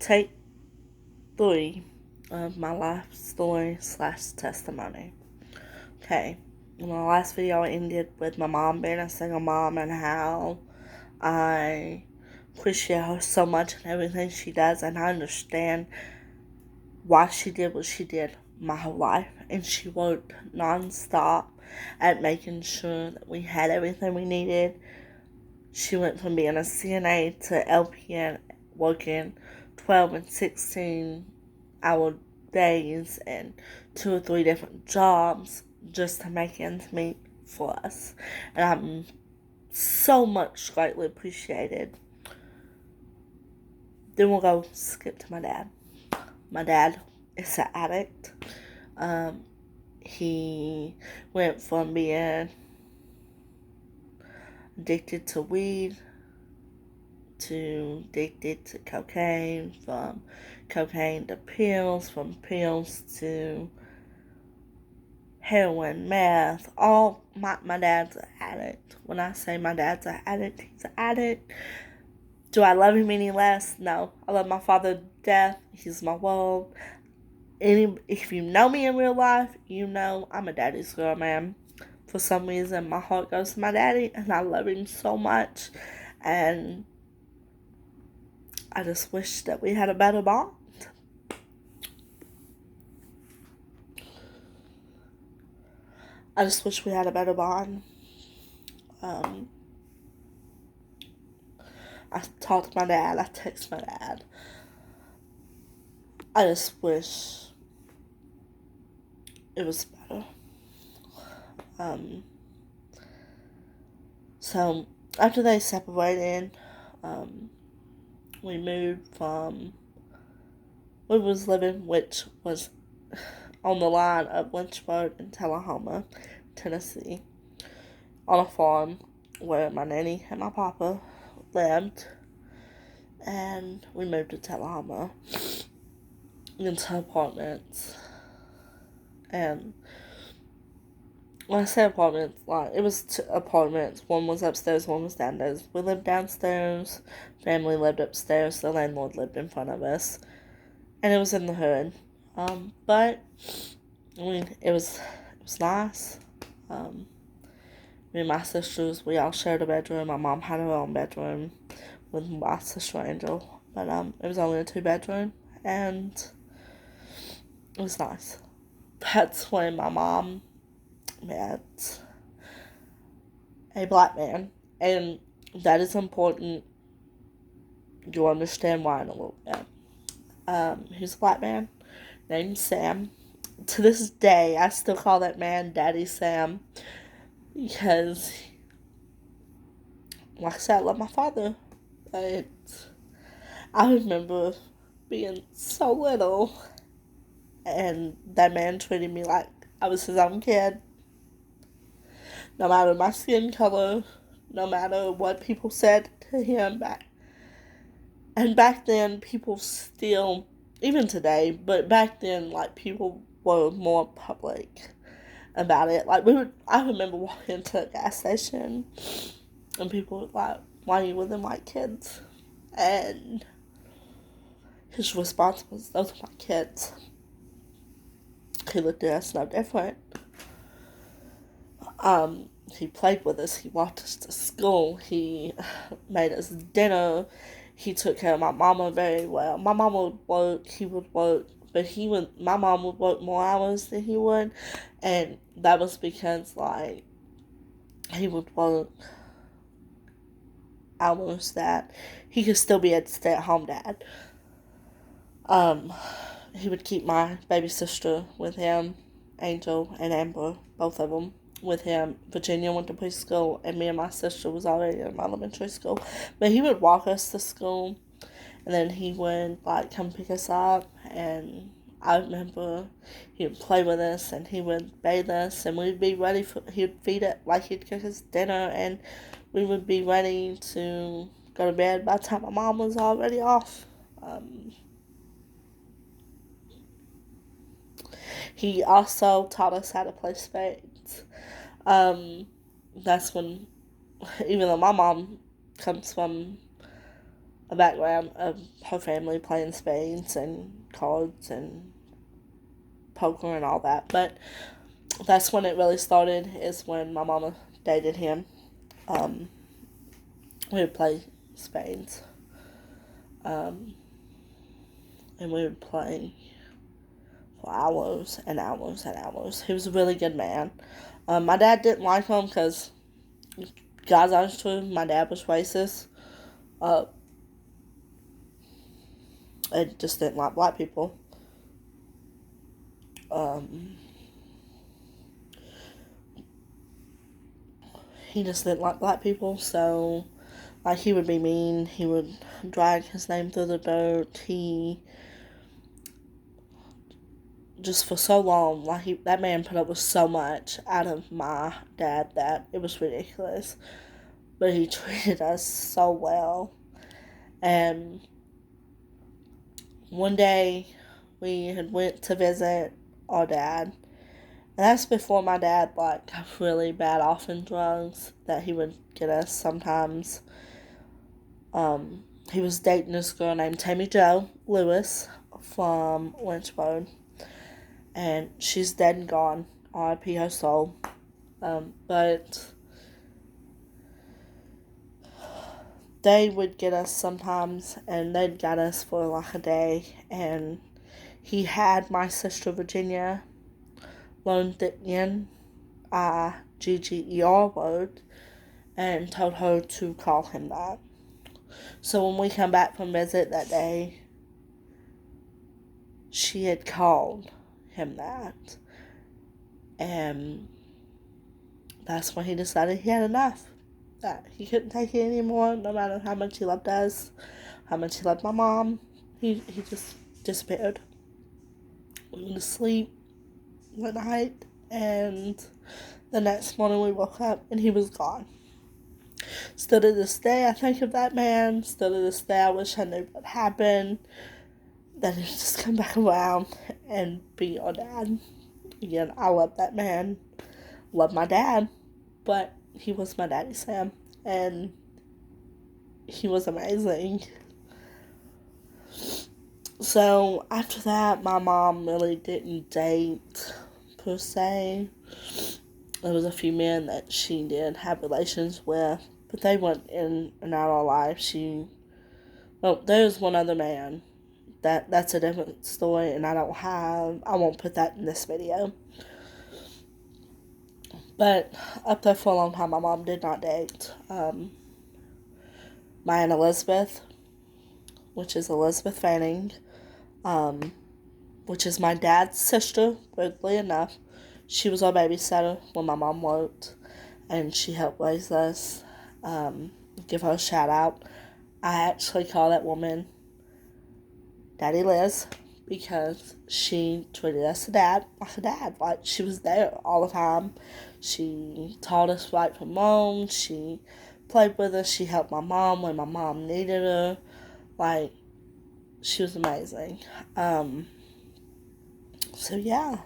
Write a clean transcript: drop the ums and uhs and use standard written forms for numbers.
take 3 of my life story / testimony. Okay, in my last video I ended with my mom being a single mom and how I appreciate her so much and everything she does, and I understand why she did what she did my whole life. And she worked non-stop at making sure that we had everything we needed. She went from being a CNA to LPN, working 12 and 16-hour days and 2 or 3 different jobs just to make ends meet for us. And I'm so much greatly appreciated. Then we'll go skip to my dad. My dad is an addict. He went from being addicted to weed to addicted to cocaine, from cocaine to pills, from pills to heroin, meth. All my dad's an addict. When I say my dad's an addict, he's an addict. Do I love him any less? No. I love my father to death. He's my world. If you know me in real life, you know I'm a daddy's girl, man. For some reason, my heart goes to my daddy, and I love him so much. And I just wish that we had a better bond. I just wish we had a better bond. I talk to my dad. I text my dad. I just wish it was better. So after they separated, we moved from where we was living, which was on the line of Lynchburg and Tullahoma, Tennessee, on a farm where my nanny and my papa lived, and we moved to Tullahoma into apartments. And when I say apartments, like, it was 2 apartments. One was upstairs, one was downstairs. We lived downstairs, family lived upstairs, the landlord lived in front of us, and it was in the hood. But I mean, it was nice. Me and my sisters, we all shared a bedroom. My mom had her own bedroom with my sister Angel, but it was only a 2-bedroom, and it was nice. That's when my mom met a black man, and that is important. You'll understand why in a little bit. He's a black man named Sam. To this day, I still call that man Daddy Sam, because, like I said, I love my father, but I remember being so little, and that man treated me like I was his own kid. No matter my skin color, no matter what people said to him back. And back then, people still, even today, but back then, like, people were more public about it. Like, I remember walking to a gas station, and people were like, "Why are you with them white kids?" And his response was, "Those are my kids." He looked at us no different. He played with us. He walked us to school. He made us dinner. He took care of my mama very well. My mama would work. He would work. But my mom would work more hours than he would. And that was because, like, he would work hours that he could still be a stay-at-home dad. He would keep my baby sister with him, Angel and Amber, both of them with him. Virginia went to preschool, and me and my sister was already in elementary school. But he would walk us to school, and then he would, like, come pick us up, and I remember he would play with us, and he would bathe us, and we'd be ready he'd feed it, like, he'd cook us dinner, and we would be ready to go to bed by the time my mom was already off. He also taught us how to play spades. That's when, even though my mom comes from a background of her family playing spades and cards and poker and all that. But that's when it really started, is when my mama dated him. We would play spades. And we would play for hours and hours and hours. He was a really good man. My dad didn't like him because, God's honest truth, my dad was racist. And just didn't like black people. He just didn't like black people, so like he would be mean. He would drag his name through the dirt. He just for so long, like that man put up with so much out of my dad that it was ridiculous. But he treated us so well. And one day we had went to visit our dad. And that's before my dad got really bad off in drugs that he would get us sometimes. He was dating this girl named Tammy Jo Lewis from Lynchburg. And she's dead and gone. R.I.P. her soul. But they would get us sometimes, and they'd get us for like a day. And he had my sister Virginia loaned it in Gger word and told her to call him that. So when we come back from visit that day, she had called him that. And that's when he decided he had enough. That he couldn't take it anymore, no matter how much he loved us, how much he loved my mom. He just disappeared. We went to sleep one night, and the next morning we woke up and he was gone. Still to this day, I think of that man. Still to this day, I wish I knew what happened. That he'd just come back around and be our dad. Again, I love that man. Love my dad. But he was my daddy Sam. And he was amazing. So, after that, my mom really didn't date, per se. There was a few men that she did have relations with, but they weren't in and out of our life. There was one other man. That's a different story, and I won't put that in this video. But up there for a long time, my mom did not date. My Aunt Elizabeth, which is Elizabeth Fanning, which is my dad's sister, weirdly enough. She was our babysitter when my mom worked, and she helped raise us. Give her a shout out. I actually call that woman Daddy Liz, because she treated us like a dad. Like, she was there all the time. She taught us right from wrong. She played with us. She helped my mom when my mom needed her. Like, she was amazing. So, yeah.